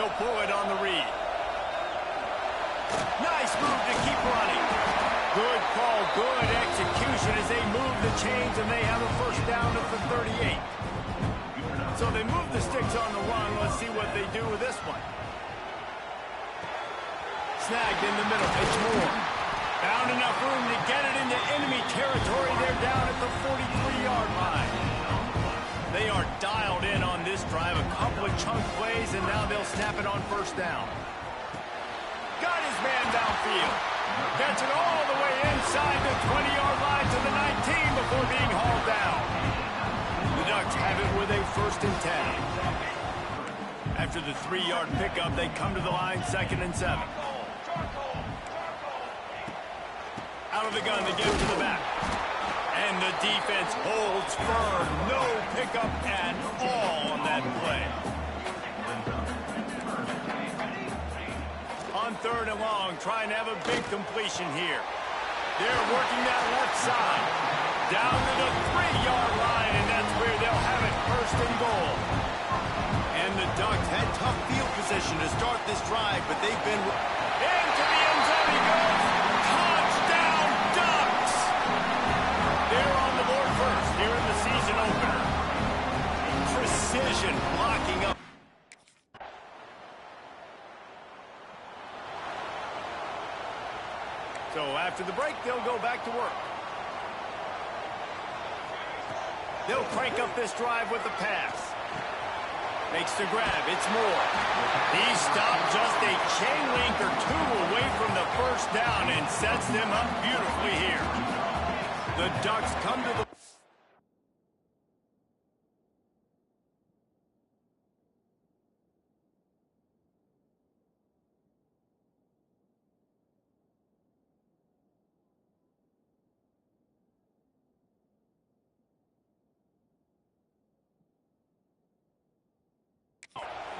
He'll pull it on the read. Nice move to keep running. Good call, good execution as they move the chains, and they have a first down at the 38. So they move the sticks on the run. Let's see what they do with this one. Snagged in the middle. It's Moore. Found enough room to get it into enemy territory. They're down at the 43-yard line. They are dialed in on this drive. A couple of chunk plays, and now they'll snap it on first down. Got his man downfield. Gets it all the way inside the 20-yard line to the 19 before being hauled down. The Ducks have it with a 1st and 10. After the 3-yard pickup, they come to the line 2nd and 7. Out of the gun, they get it to the back. And the defense holds firm. No pickup at all on that play. On 3rd and long, trying to have a big completion here. They're working that left side. Down to the 3-yard line, and that's where they'll have it 1st and goal. And the Ducks had tough field position to start this drive, but they've been into the end zone he goes. Touchdown, Ducks! They're on the board first here in the season opener. Precision blocking up. So after the break, they'll go back to work. They'll crank up this drive with the pass. Makes the grab. It's Moore. He stopped just a chain link or 2 away from the first down and sets them up beautifully here. The Ducks come to the...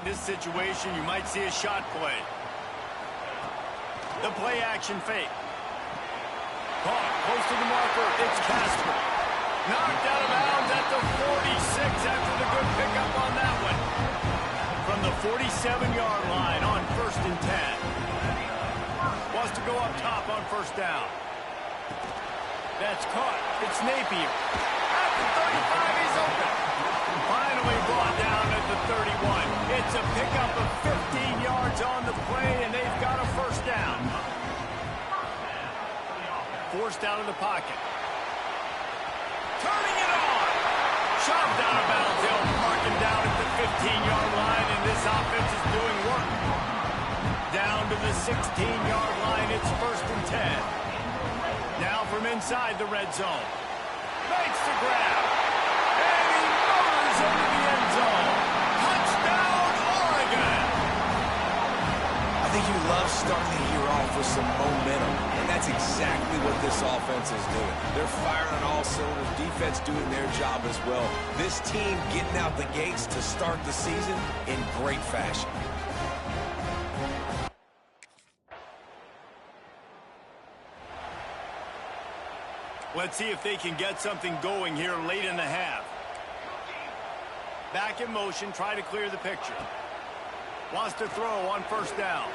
In this situation, you might see a shot play. The play action fake. Caught close to the marker. It's Casper. Knocked out of bounds at the 46 after the good pickup on that one. From the 47-yard line on 1st and 10. Wants to go up top on first down. That's caught. It's Napier. At the 35, he's open. Finally brought down at the 31. It's a pickup of 15 yards on the play, and they've got a first down. Forced out of the pocket. Turning it on. Shoved out of bounds. They'll mark him down at the 15-yard line, and this offense is doing work. Down to the 16-yard line. It's 1st and 10. Now from inside the red zone. Makes the grab. And he motors into the end zone. Touchdown, Oregon! I think you love starting the year off with some momentum, and that's exactly what this offense is doing. They're firing on all cylinders, defense doing their job as well. This team getting out the gates to start the season in great fashion. Let's see if they can get something going here late in the half. Back in motion, try to clear the picture. Wants to throw on first down.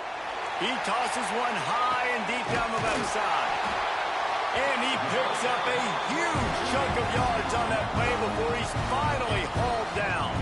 He tosses one high and deep down the left side. And he picks up a huge chunk of yards on that play before he's finally hauled down.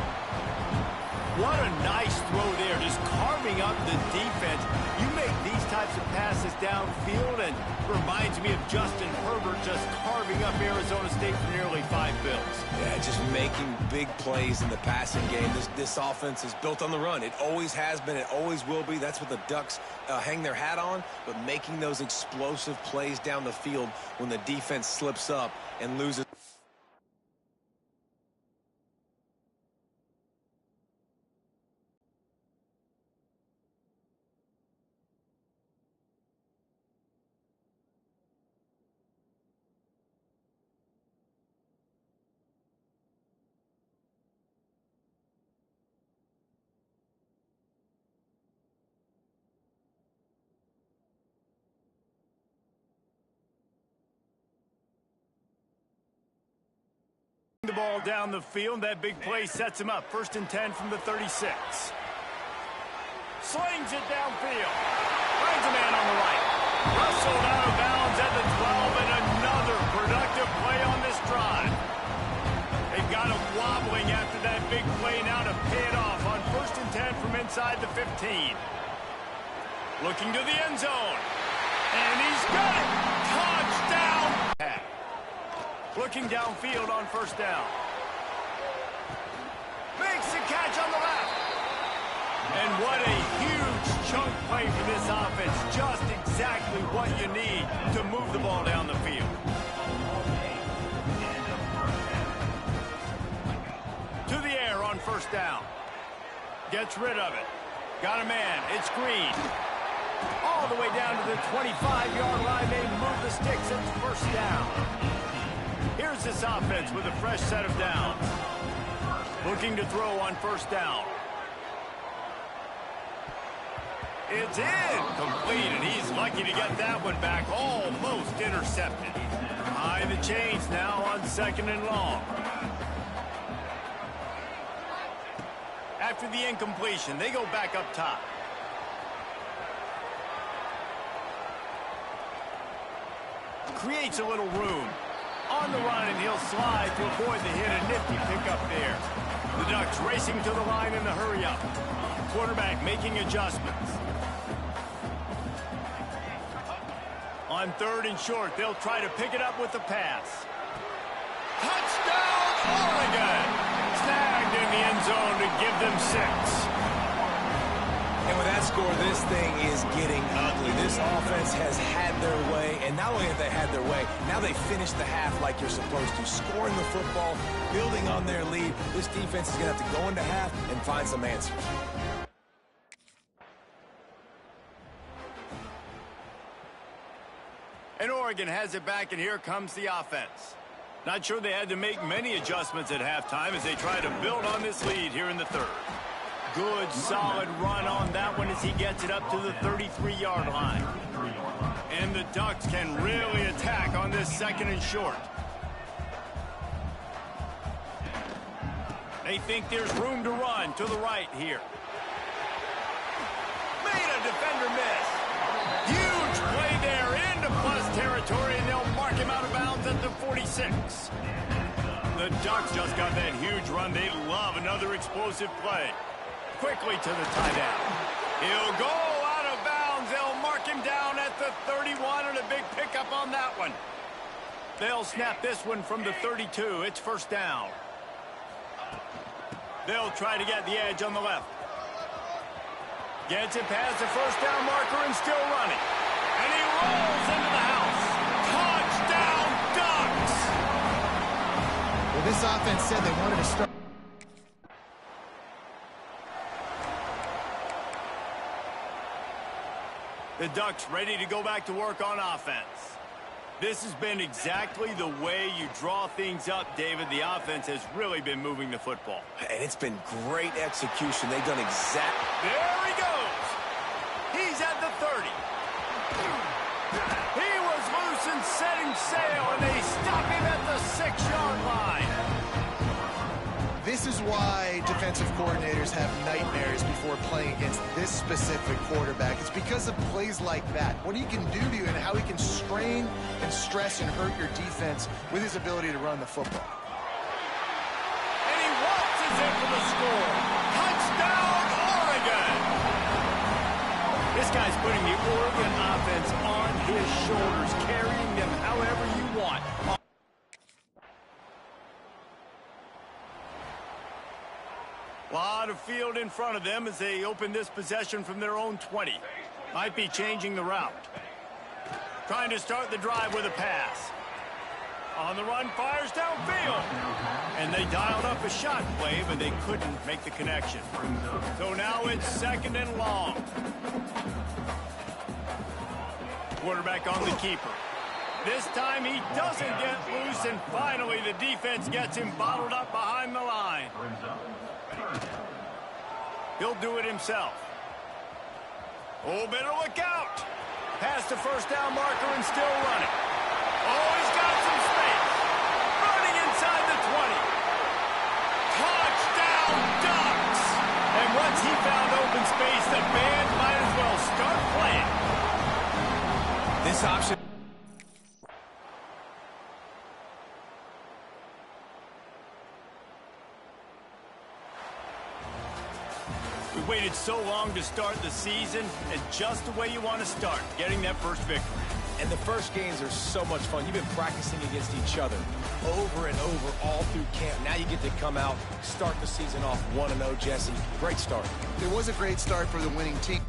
What a nice throw there, just carving up the defense. You make these types of passes downfield, and reminds me of Justin Herbert just carving up Arizona State for nearly 5 bills. Yeah, just making big plays in the passing game. This offense is built on the run. It always has been. It always will be. That's what the Ducks hang their hat on, but making those explosive plays down the field when the defense slips up and loses. The ball down the field. That big play sets him up. 1st and 10 from the 36. Slings it downfield. Finds a man on the right. Rustled out of bounds at the 12, and another productive play on this drive. They've got him wobbling after that big play now to pay it off on 1st and 10 from inside the 15. Looking to the end zone. And he's got it. Touchdown. Looking downfield on 1st down. Makes the catch on the left. And what a huge chunk play for this offense. Just exactly what you need to move the ball down the field. To the air on 1st down. Gets rid of it. Got a man. It's Green. All the way down to the 25-yard line. They move the sticks. It's 1st down. Here's this offense with a fresh set of downs. Looking to throw on 1st down. It's incomplete, and he's lucky to get that one back. Almost intercepted. Behind the chains now on 2nd and long. After the incompletion, they go back up top. Creates a little room. On the run, and he'll slide to avoid the hit. A nifty pickup there. The Ducks racing to the line in the hurry-up. Quarterback making adjustments. On 3rd and short, they'll try to pick it up with the pass. Touchdown, Oregon! Snagged in the end zone to give them 6. And with that score, this thing is getting ugly. This offense has had their way, and not only have they had their way, now they finished the half like you're supposed to, scoring the football, building on their lead. This defense is going to have to go into half and find some answers. And Oregon has it back, and here comes the offense. Not sure they had to make many adjustments at halftime as they try to build on this lead here in the 3rd. Good, solid run on that one as he gets it up to the 33-yard line. And the Ducks can really attack on this 2nd and short. They think there's room to run to the right here. Made a defender miss. Huge play there into plus territory, and they'll mark him out of bounds at the 46. The Ducks just got that huge run. They love another explosive play. Quickly to the tight end. He'll go out of bounds. They'll mark him down at the 31, and a big pickup on that one. They'll snap this one from the 32. It's 1st down. They'll try to get the edge on the left. Gets it past the 1st down marker and still running. And he rolls into the house. Touchdown, Ducks! Well, this offense said they wanted to start. The Ducks ready to go back to work on offense. This has been exactly the way you draw things up, David. The offense has really been moving the football. And it's been great execution. They've done exactly. There he goes. He's at the 30. He was loose and setting sail, and they stop him at the 6-yard line. This is why defensive coordinators have nightmares before playing against this specific quarterback. It's because of plays like that. What he can do to you and how he can strain and stress and hurt your defense with his ability to run the football. And he waltzes in for the score. Touchdown, Oregon! This guy's putting the Oregon offense on his shoulders, carrying them however you want. A lot of field in front of them as they open this possession from their own 20. Might be changing the route. Trying to start the drive with a pass. On the run, fires downfield. And they dialed up a shot play, but they couldn't make the connection. So now it's 2nd and long. Quarterback on the keeper. This time he doesn't get loose, and finally the defense gets him bottled up behind the line. He'll do it himself. Oh, better look out. Past the 1st down marker and still running. Oh, he's got some space. Running inside the 20. Touchdown, Ducks! And Once he found open space, the band might as well start playing. This option. We waited so long to start the season, and just the way you want to start, getting that first victory. And the first games are so much fun. You've been practicing against each other over and over all through camp. Now you get to come out, start the season off 1-0, Jesse. Great start. It was a great start for the winning team.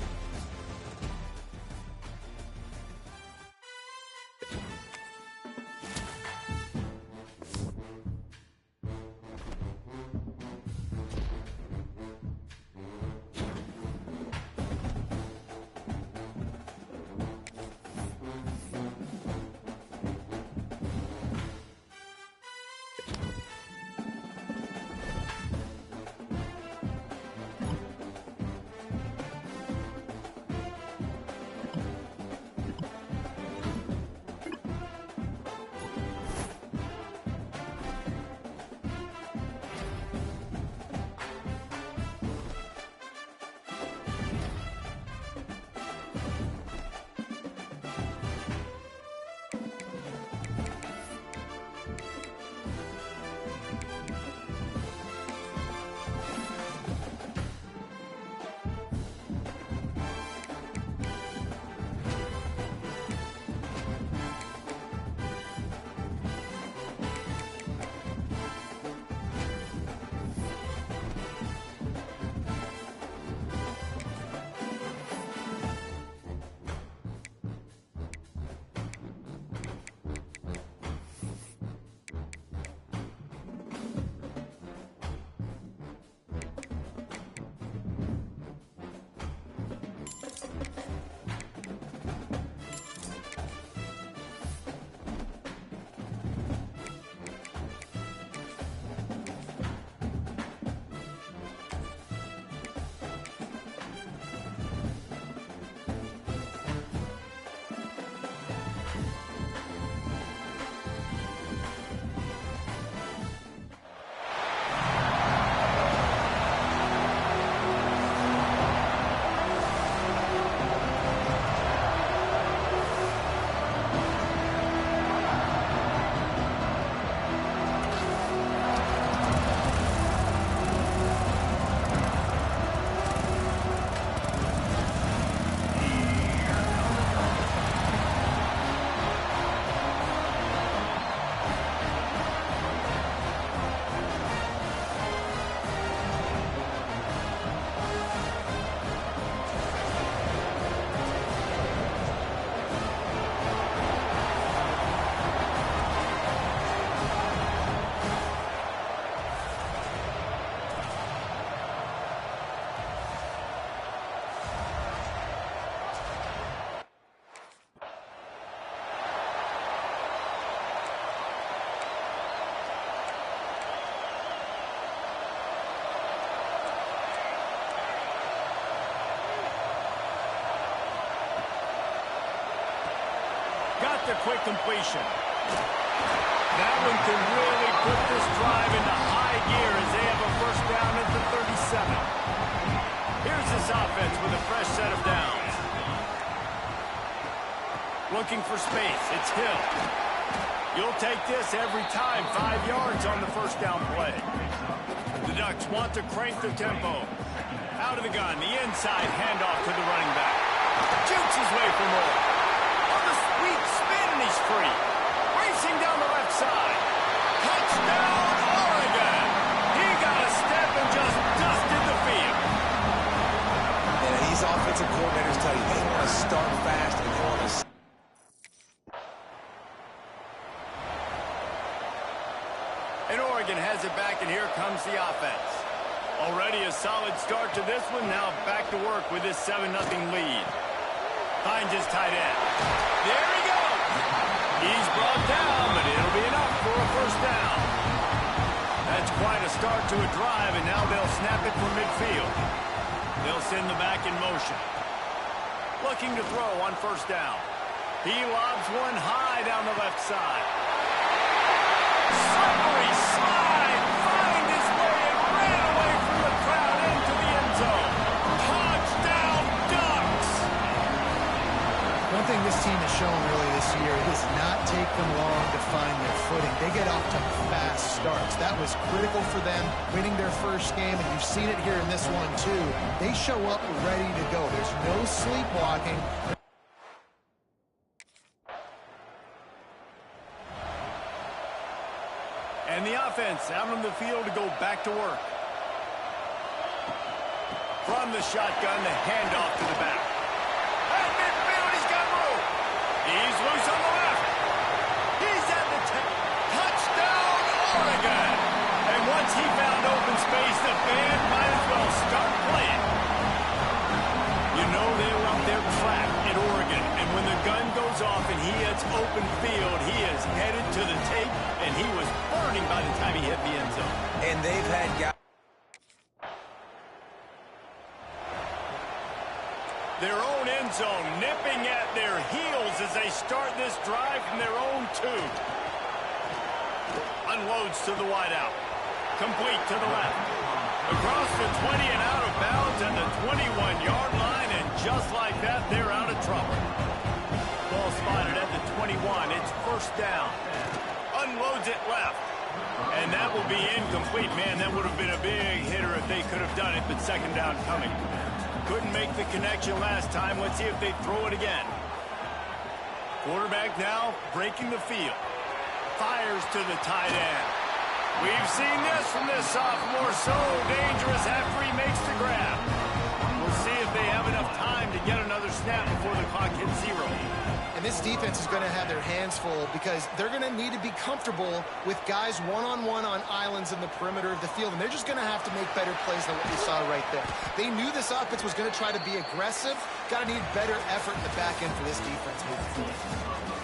Got the quick completion. That one can really put this drive into high gear as they have a first down at the 37. Here's this offense with a fresh set of downs. Looking for space. It's Hill. You'll take this every time. 5 yards on the first down play. The Ducks want to crank the tempo. Out of the gun. The inside handoff to the running back. Shoots his way for more. On the sweet spin, and he's free. Racing down the left side. Touchdown, Oregon. He got a step and just dusted the field. And these offensive coordinators tell you they want to start fast and they want to... And Oregon has it back, and here comes the offense. Already a solid start to this one. Now back to work with this 7-0 lead. Finds his tight end. There he goes. He's brought down, but it'll be enough for a first down. That's quite a start to a drive, and now they'll snap it from midfield. They'll send the back in motion. Looking to throw on first down. He lobs one high down the left side. Slippery slide. Find his way and ran away from the crowd into the end zone. thing this team has shown really this year, it does not take them long to find their footing. They get off to fast starts. That was critical for them, winning their first game, and you've seen it here in this one too. They show up ready to go. There's no sleepwalking. And the offense out on the field to go back to work. From the shotgun, the handoff to the back. At midfield, he's got room. He's loose on the left. He's at the touchdown, Oregon. And once he found open space, the band might as well start playing. You know they were out there trapped in Oregon, and when the gun goes off and he hits open field, he is headed to the tape, and he was burning by the time he hit the end zone. And they've had guys. Their own end zone nipping at their heels as they start this drive from their own 2. Unloads to the wideout. Complete to the left. Across the 20 and out of bounds on the 21-yard line, and just like that, they're out of trouble. Ball spotted at the 21. It's first down. Unloads it left. And that will be incomplete. Man, that would have been a big hitter if they could have done it, but second down coming. Couldn't make the connection last time. Let's see if they throw it again. Quarterback now breaking the field. Fires to the tight end. We've seen this from this sophomore. So dangerous after he makes the grab. We'll see if they have enough time to get another snap before the clock hits 0. And this defense is going to have their hands full because they're going to need to be comfortable with guys one-on-one on islands in the perimeter of the field. And they're just going to have to make better plays than what you saw right there. They knew this offense was going to try to be aggressive. Got to need better effort in the back end for this defense moving forward.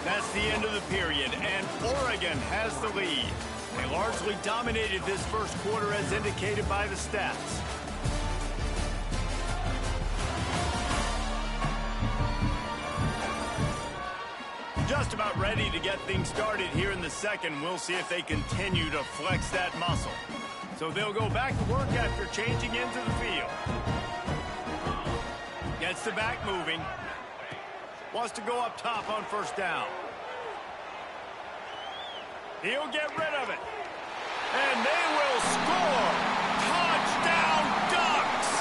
That's the end of the period, and Oregon has the lead. They largely dominated this first quarter as indicated by the stats. Just about ready to get things started here in the second. We'll see if they continue to flex that muscle. So they'll go back to work after changing into the field. Gets the back moving. Wants to go up top on first down. He'll get rid of it. And they will score. Touchdown, Ducks!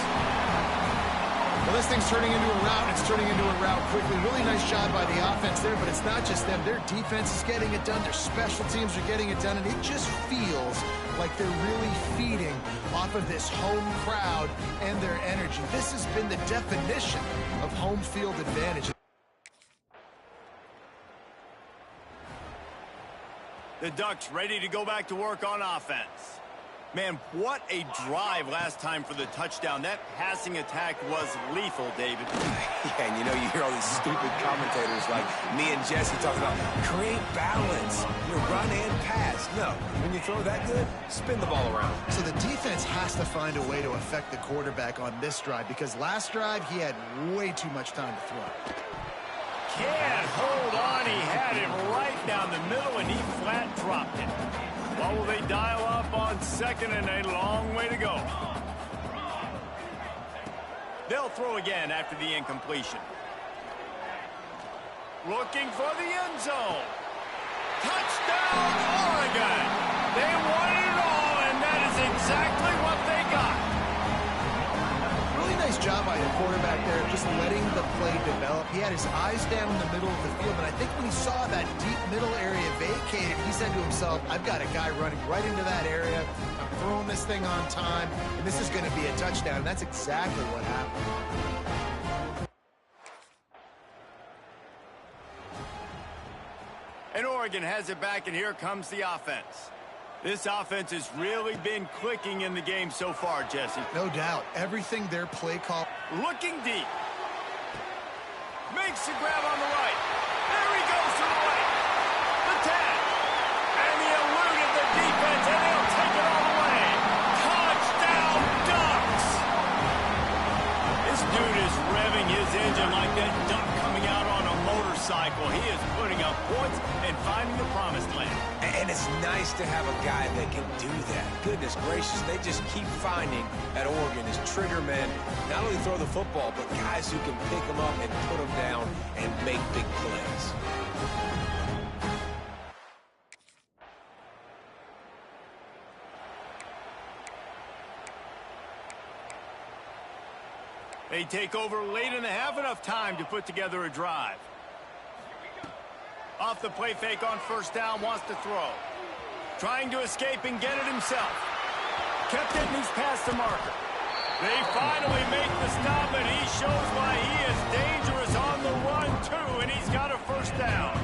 Well, this thing's turning into a rout. It's turning into a rout quickly. Really nice job by the offense there, but it's not just them. Their defense is getting it done. Their special teams are getting it done, and it just feels like they're really feeding off of this home crowd and their energy. This has been the definition of home field advantage. The Ducks ready to go back to work on offense. Man, what a drive last time for the touchdown. That passing attack was lethal, David. Yeah, and you know, you hear all these stupid commentators like me and Jesse talking about create balance, you run and pass. No, when you throw that good, spin the ball around. So the defense has to find a way to affect the quarterback on this drive because last drive he had way too much time to throw. Can't hold on. He had him right down the middle, and he flat dropped it. What will they dial up on second, and a long way to go? They'll throw again after the incompletion. Looking for the end zone. Touchdown, Oregon. They wanted it all, and that is exactly what they got. Really nice job by the quarterback there, just letting the play develop. He had his eyes down in the middle of the field, and I think when he saw that deep middle area vacated, he said to himself, I've got a guy running right into that area. I'm throwing this thing on time, and this is going to be a touchdown. And that's exactly what happened. And Oregon has it back, and here comes the offense. This offense has really been clicking in the game so far, Jesse. No doubt. Everything their play call. Looking deep. Makes the grab on the right. There he goes to the right. The 10. And he eluded the defense, and he'll take it all the way. Touchdown, Ducks! This dude is revving his engine like that duck coming out on a motorcycle. Well, he is putting up points and finding the promised land. And it's nice to have a guy that can do that. Goodness gracious, they just keep finding at Oregon is trigger men. Not only throw the football, but guys who can pick them up and put them down and make big plays. They take over late in the half, enough time to put together a drive. Off the play fake on first down, wants to throw. Trying to escape and get it himself. Kept it and he's past the marker. They finally make the stop, and he shows why he is dangerous on the run, too, and he's got a first down.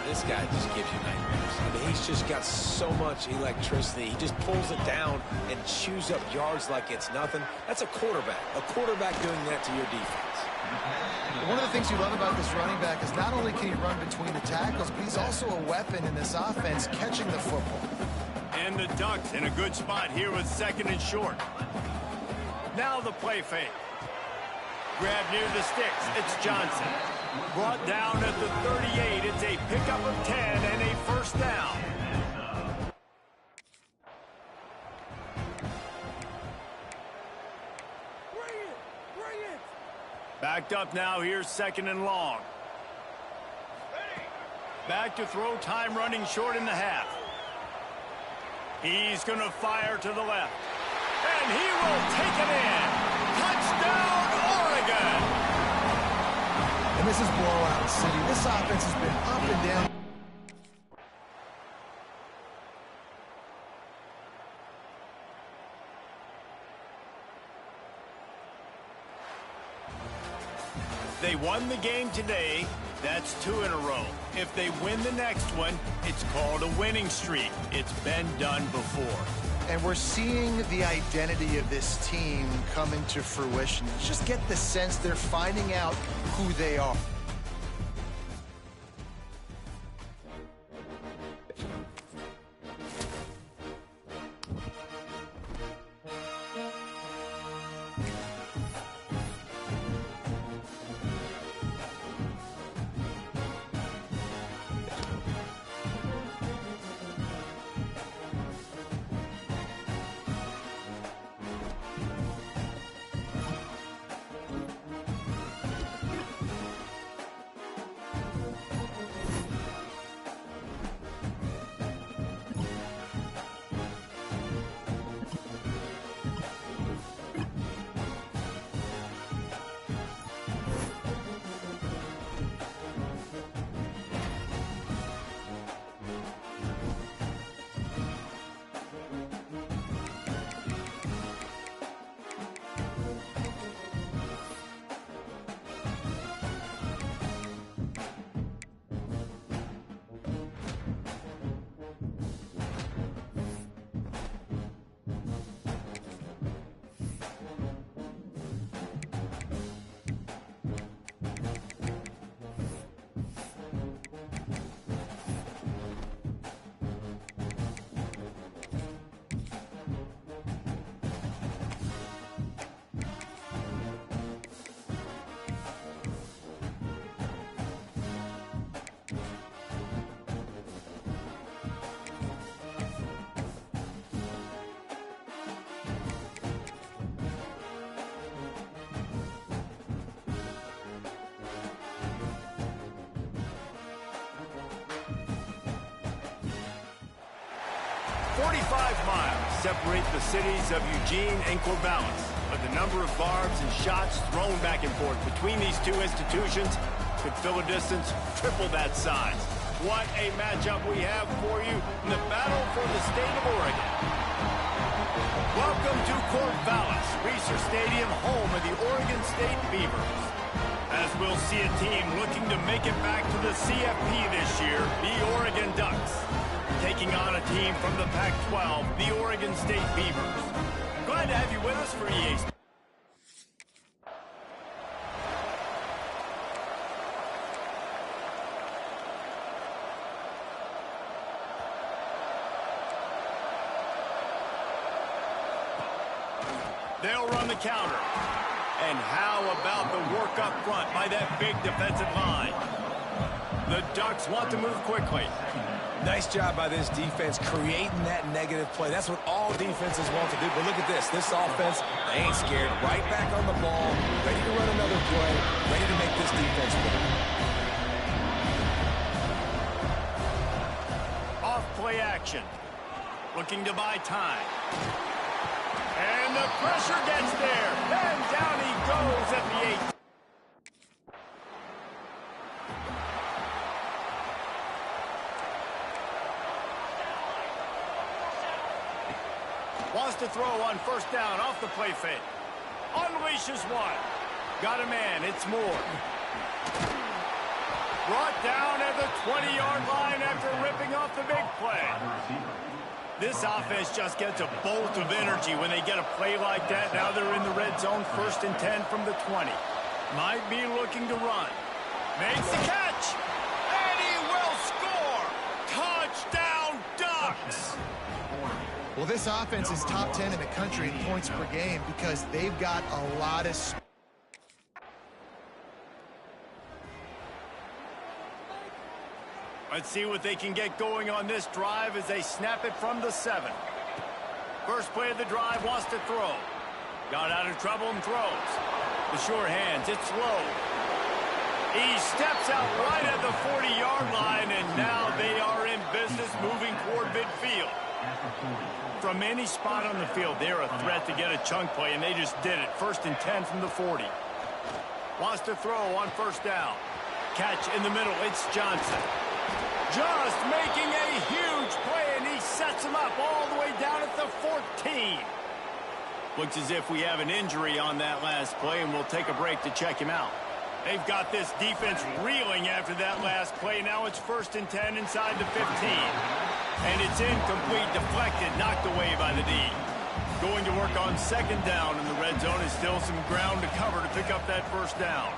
This guy just gives you nightmares. I mean, he's just got so much electricity. He just pulls it down and chews up yards like it's nothing. That's a quarterback. A quarterback doing that to your defense. One of the things you love about this running back is not only can he run between the tackles, but he's also a weapon in this offense, catching the football. And the Ducks in a good spot here with second and short. Now the play fake. Grab near the sticks. It's Johnson. Brought down at the 38. It's a pickup of 10 and a first down. Bring it! Backed up now. Here's second and long. Back to throw. Time running short in the half. He's going to fire to the left. And he will take it in. Touchdown, Oregon! And this is blowout city. This offense has been up and down. They won the game today. That's 2 in a row. If they win the next one, it's called a winning streak. It's been done before. And we're seeing the identity of this team come into fruition. You just get the sense they're finding out who they are. Miles separate the cities of Eugene and Corvallis, but the number of barbs and shots thrown back and forth between these two institutions could fill a distance triple that size. What a matchup we have for you in the battle for the state of Oregon. Welcome to Corvallis, Reser Stadium, home of the Oregon State Beavers. As we'll see a team looking to make it back to the CFP this year, the Oregon Ducks. Taking on a team from the Pac-12, the Oregon State Beavers. Glad to have you with us for EA Sports. They'll run the counter. And how about the work up front by that big defensive line? The Ducks want to move quickly. Nice job by this defense creating that negative play. That's what all defenses want to do. But look at this. This offense, they ain't scared. Right back on the ball, ready to run another play, ready to make this defense work. Off play action. Looking to buy time. And the pressure gets there. And down he goes at the 8. Wants to throw on first down off the play fake. Unleashes one. Got a man. It's Moore. Brought down at the 20-yard line after ripping off the big play. This offense just gets a bolt of energy when they get a play like that. Now they're in the red zone, 1st and 10 from the 20. Might be looking to run. Makes the catch. And he will score. Touchdown, Ducks. Well, this offense is top 10 in the country in points per game because they've got a lot of speed. Let's see what they can get going on this drive as they snap it from the 7. First play of the drive, wants to throw. Got out of trouble and throws. The sure hands, it's low. He steps out right at the 40-yard line, and now they are in business moving toward midfield. From any spot on the field, they're a threat to get a chunk play, and they just did it. 1st and 10 from the 40. Wants to throw on first down. Catch in the middle, it's Johnson. Just making a huge play, and he sets him up all the way down at the 14. Looks as if we have an injury on that last play, and we'll take a break to check him out. They've got this defense reeling after that last play. Now it's 1st and 10 inside the 15. And it's incomplete, deflected, knocked away by the D. Going to work on 2nd down in the red zone. Is still some ground to cover to pick up that 1st down.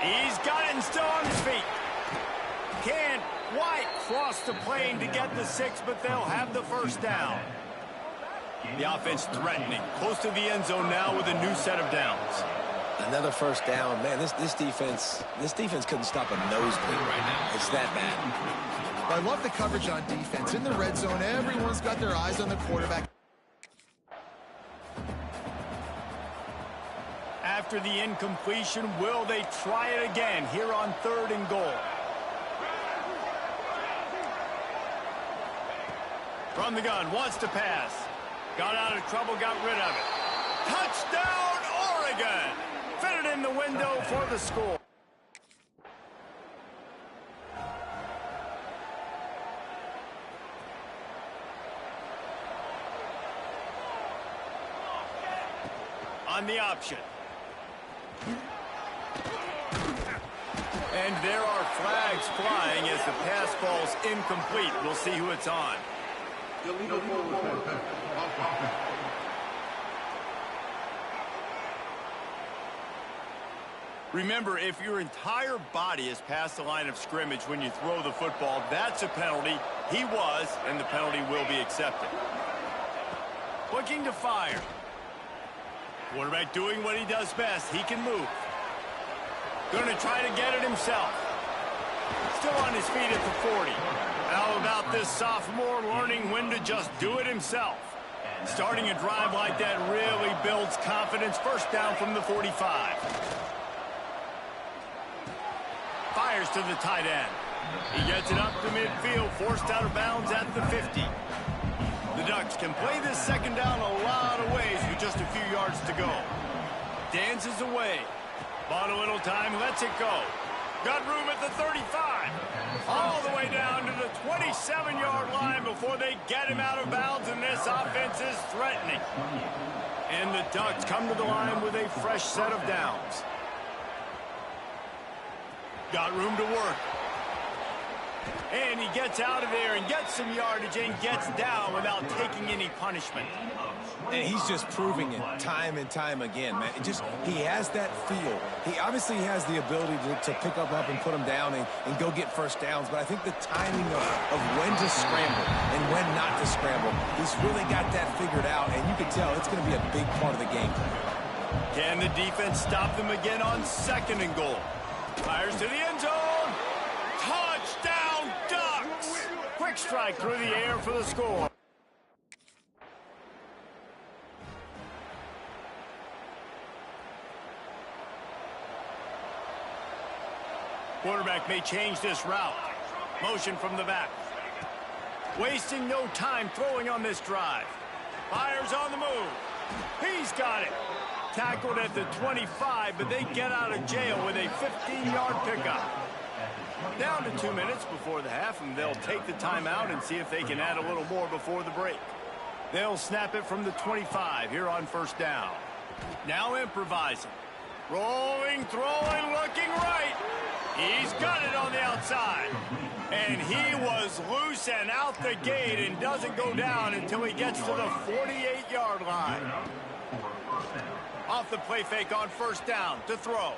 He's got it and still on his feet. Can't quite cross the plane to get the 6, but they'll have the 1st down. The offense threatening. Close to the end zone now with a new set of downs. Another 1st down. Man, this defense couldn't stop a nosebleed right now. It's that bad. I love the coverage on defense. In the red zone, everyone's got their eyes on the quarterback. After the incompletion, will they try it again here on 3rd and goal? From the gun, wants to pass. Got out of trouble, got rid of it. Touchdown, Oregon! Fitted in the window for the score. On the option. And there are flags flying as the pass falls incomplete. We'll see who it's on. Remember, if your entire body is past the line of scrimmage when you throw the football, that's a penalty. He was, and the penalty will be accepted. Looking to fire. Quarterback doing what he does best. He can move. Going to try to get it himself. Still on his feet at the 40. How about this sophomore learning when to just do it himself? Starting a drive like that really builds confidence. 1st down from the 45. Fires to the tight end. He gets it up to midfield, forced out of bounds at the 50. The Ducks can play this 2nd down a lot of ways with just a few yards to go. Dances away. Bought a little time, lets it go. Got room at the 35. All the way down to the 27-yard line before they get him out of bounds, and this offense is threatening. And the Ducks come to the line with a fresh set of downs. Got room to work. And he gets out of there and gets some yardage and gets down without taking any punishment. And he's just proving it time and time again, man. He has that feel. He obviously has the ability to pick up and put him down and go get 1st downs. But I think the timing of when to scramble and when not to scramble, he's really got that figured out. And you can tell it's going to be a big part of the game plan. Can the defense stop them again on 2nd and goal? Fires to the end zone. Touchdown, Ducks! Quick strike through the air for the score. Quarterback may change this route. Motion from the back. Wasting no time throwing on this drive. Fires on the move. He's got it. Tackled at the 25, but they get out of jail with a 15-yard pickup. Down to 2 minutes before the half, and they'll take the timeout and see if they can add a little more before the break. They'll snap it from the 25 here on 1st down. Now improvising. Rolling, throwing, looking right. He's got it on the outside. And he was loose and out the gate and doesn't go down until he gets to the 48-yard line. Off the play fake on 1st down to throw.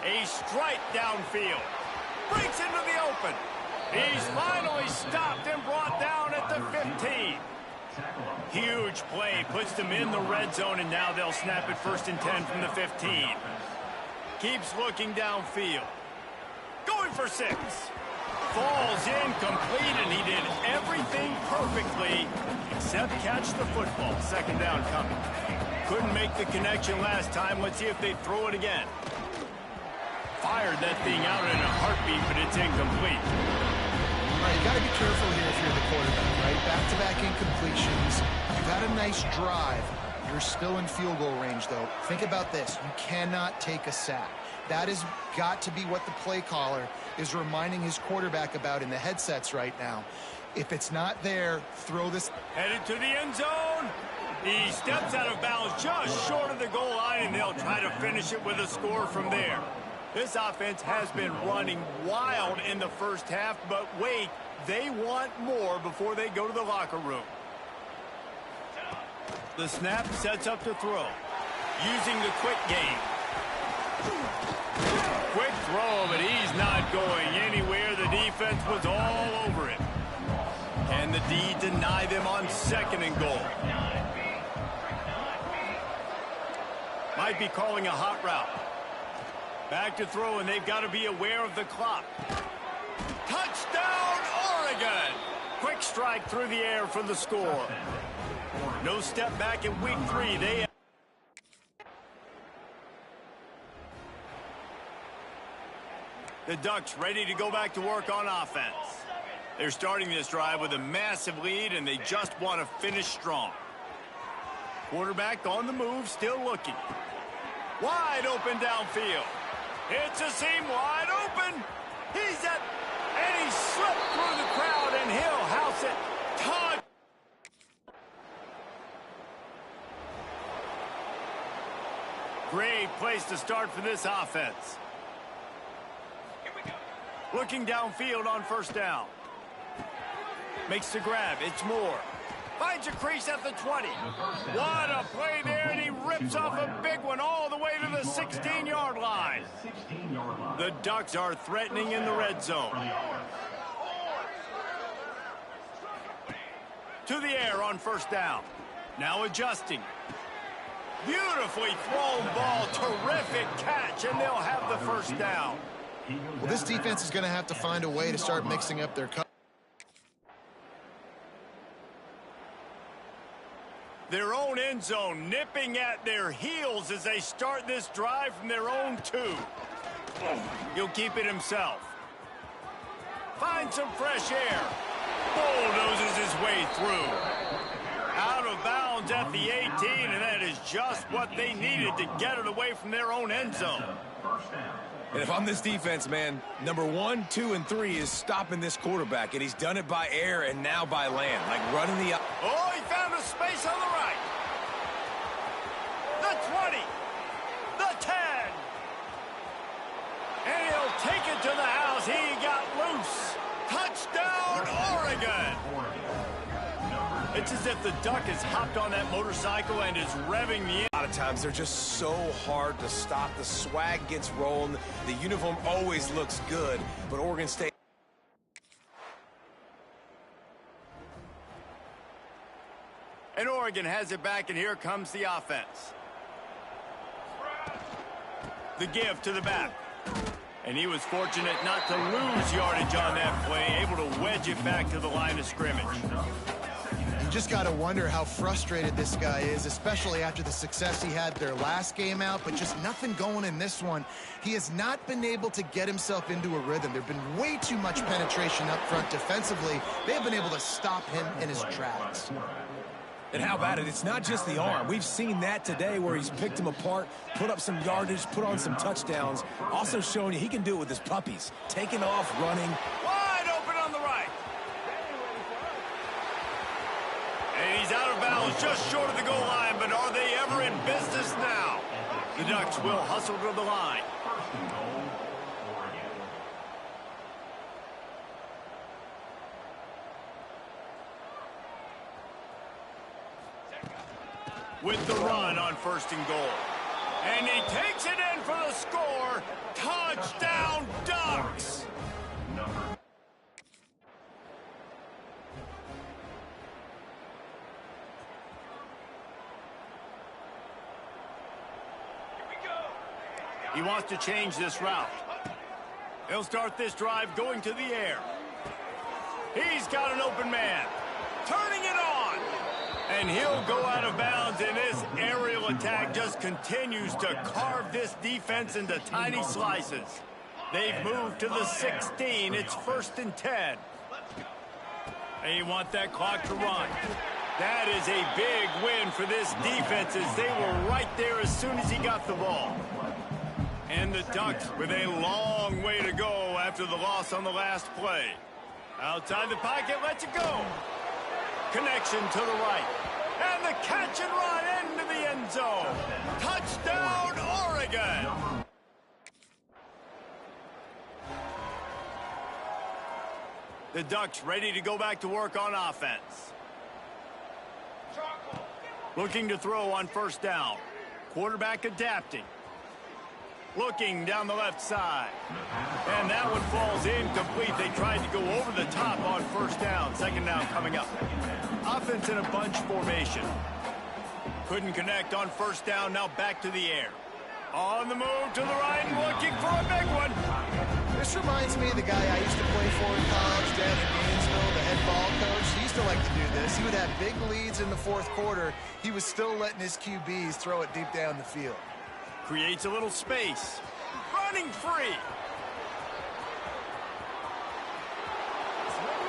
A strike downfield. Breaks into the open. He's finally stopped and brought down at the 15. Huge play puts them in the red zone, and now they'll snap it 1st and 10 from the 15. Keeps looking downfield. Going for 6. Falls incomplete, and he did everything perfectly except catch the football. 2nd down coming. Couldn't make the connection last time. Let's see if they throw it again. Fired that thing out in a heartbeat, but it's incomplete. All right, you got to be careful here if you're the quarterback, right? Back-to-back incompletions. You've had a nice drive. You're still in field goal range, though. Think about this. You cannot take a sack. That has got to be what the play caller is reminding his quarterback about in the headsets right now. If it's not there, throw this. Headed to the end zone. He steps out of bounds just short of the goal line, and they'll try to finish it with a score from there. This offense has been running wild in the 1st half, but wait, they want more before they go to the locker room. The snap sets up to throw. Using the quick game. Quick throw, but he's not going anywhere. The defense was all over it. Can the D deny them on 2nd and goal? Might be calling a hot route. Back to throw, and they've got to be aware of the clock. Touchdown, Oregon! Quick strike through the air for the score. No step back in week 3. The Ducks ready to go back to work on offense. They're starting this drive with a massive lead, and they just want to finish strong. Quarterback on the move, still looking. Wide open downfield. It's a seam wide open. He's at, and he slipped through the crowd, and he'll house it. Todd. Great place to start for this offense. Looking downfield on 1st down. Makes the grab. It's Moore. Finds a crease at the 20. What a play there, and he rips off a big one all the way to the 16-yard line. The Ducks are threatening in the red zone. To the air on 1st down. Now adjusting. Beautifully thrown ball. Terrific catch, and they'll have the 1st down. Well, this defense is going to have to find a way to start mixing up their coverage. Their own end zone nipping at their heels as they start this drive from their own 2. He'll keep it himself. Finds some fresh air. Bulldozes his way through. Out of bounds at the 18, and that is just what they needed to get it away from their own end zone. And if I'm this defense, man, number 1, 2, and 3 is stopping this quarterback, and he's done it by air and now by land, like running the... Oh, he found a space on the right. The 20. The 10. And he'll take it to the house. He got loose. Touchdown, Oregon. It's as if the Duck has hopped on that motorcycle and is revving the... A lot of times they're just so hard to stop. The swag gets rolling. The uniform always looks good, but Oregon State... And Oregon Oregon has it back, and here comes the offense. The give to the back. And he was fortunate not to lose yardage on that play, able to wedge it back to the line of scrimmage. You just got to wonder how frustrated this guy is, especially after the success he had their last game out, but just nothing going in this one. He has not been able to get himself into a rhythm. There have been way too much penetration up front defensively. They have been able to stop him in his tracks. And how about it? It's not just the arm. We've seen that today where he's picked him apart, put up some yardage, put on some touchdowns. Also showing you he can do it with his puppies. Taking off, running. Wide open on the right. And he's out of bounds just short of the goal line, but are they ever in business now? The Ducks will hustle to the line. With the run on 1st and goal. And he takes it in for the score. Touchdown, Ducks! He wants to change this route. He'll start this drive going to the air. He's got an open man. Turning it on. And he'll go out of bounds, and this aerial attack just continues to carve this defense into tiny slices. They've moved to the 16. It's 1st and 10. And you want that clock to run. That is a big win for this defense as they were right there as soon as he got the ball. And the Ducks with a long way to go after the loss on the last play. Outside the pocket, lets it go. Connection to the right. And the catch and run into the end zone. Touchdown, Oregon! The Ducks ready to go back to work on offense. Looking to throw on 1st down. Quarterback adapting. Looking down the left side. And that one falls incomplete. They tried to go over the top on 1st down. 2nd down coming up. Offense in a bunch formation. Couldn't connect on 1st down. Now back to the air. On the move to the right and looking for a big one. This reminds me of the guy I used to play for in college, down in Gainesville, the head ball coach. He used to like to do this. He would have big leads in the 4th quarter. He was still letting his QBs throw it deep down the field. Creates a little space. Running free.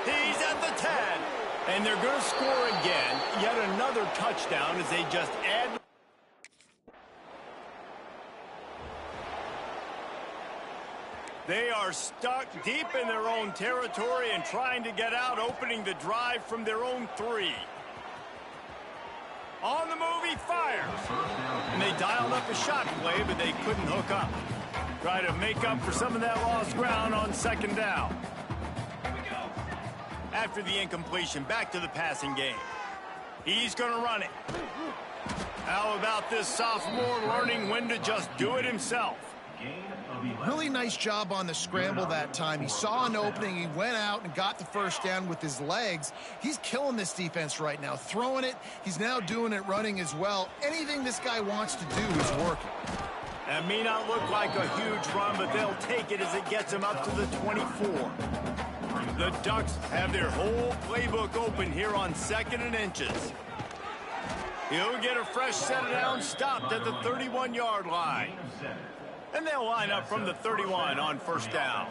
He's at the 10. And they're going to score again. Yet another touchdown as they just add. They are stuck deep in their own territory and trying to get out, opening the drive from their own 3. On the move, he fires. And they dialed up a shot play, but they couldn't hook up. Try to make up for some of that lost ground on 2nd down. After the incompletion, back to the passing game. He's going to run it. How about this sophomore learning when to just do it himself? Really nice job on the scramble that time. He saw an opening, he went out and got the 1st down with his legs. He's killing this defense right now, throwing it. He's now doing it running as well. Anything this guy wants to do is working. That may not look like a huge run, but they'll take it as it gets him up to the 24. The Ducks have their whole playbook open here on 2nd and inches. He'll get a fresh set of downs stopped at the 31-yard line. And they'll line up from the 31 on 1st down.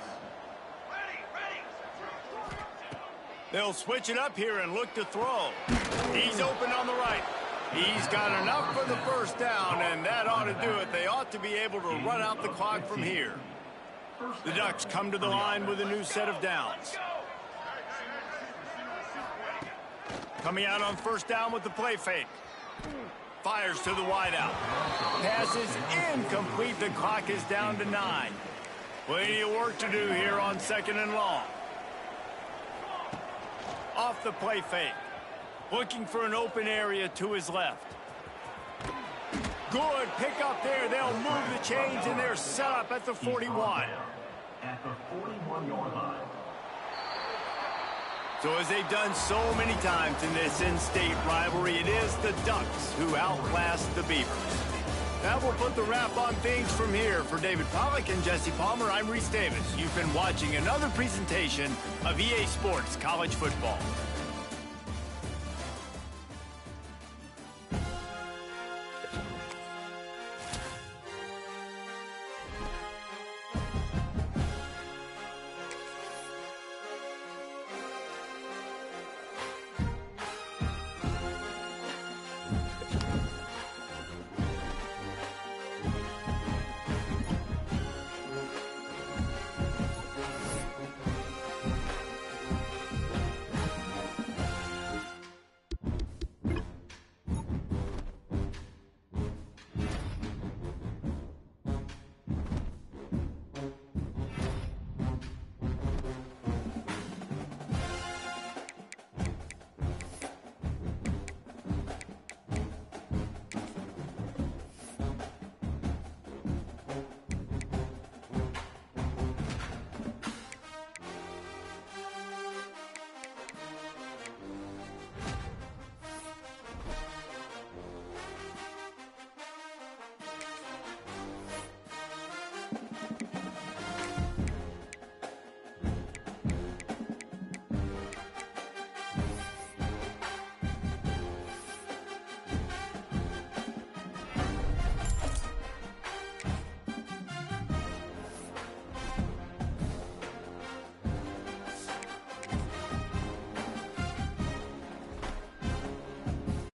They'll switch it up here and look to throw. He's open on the right. He's got enough for the 1st down, and that ought to do it. They ought to be able to run out the clock from here. The Ducks come to the line with a new set of downs. Coming out on 1st down with the play fake. Fires to the wideout. Pass is incomplete. The clock is down to 9. Plenty of work to do here on 2nd and long. Off the play fake. Looking for an open area to his left. Good pick up there. They'll move the chains, and they're set up at the 41. At the 41-yard line. So as they've done so many times in this in-state rivalry, it is the Ducks who outlast the Beavers. That will put the wrap on things from here. For David Pollack and Jesse Palmer, I'm Reese Davis. You've been watching another presentation of EA Sports College Football.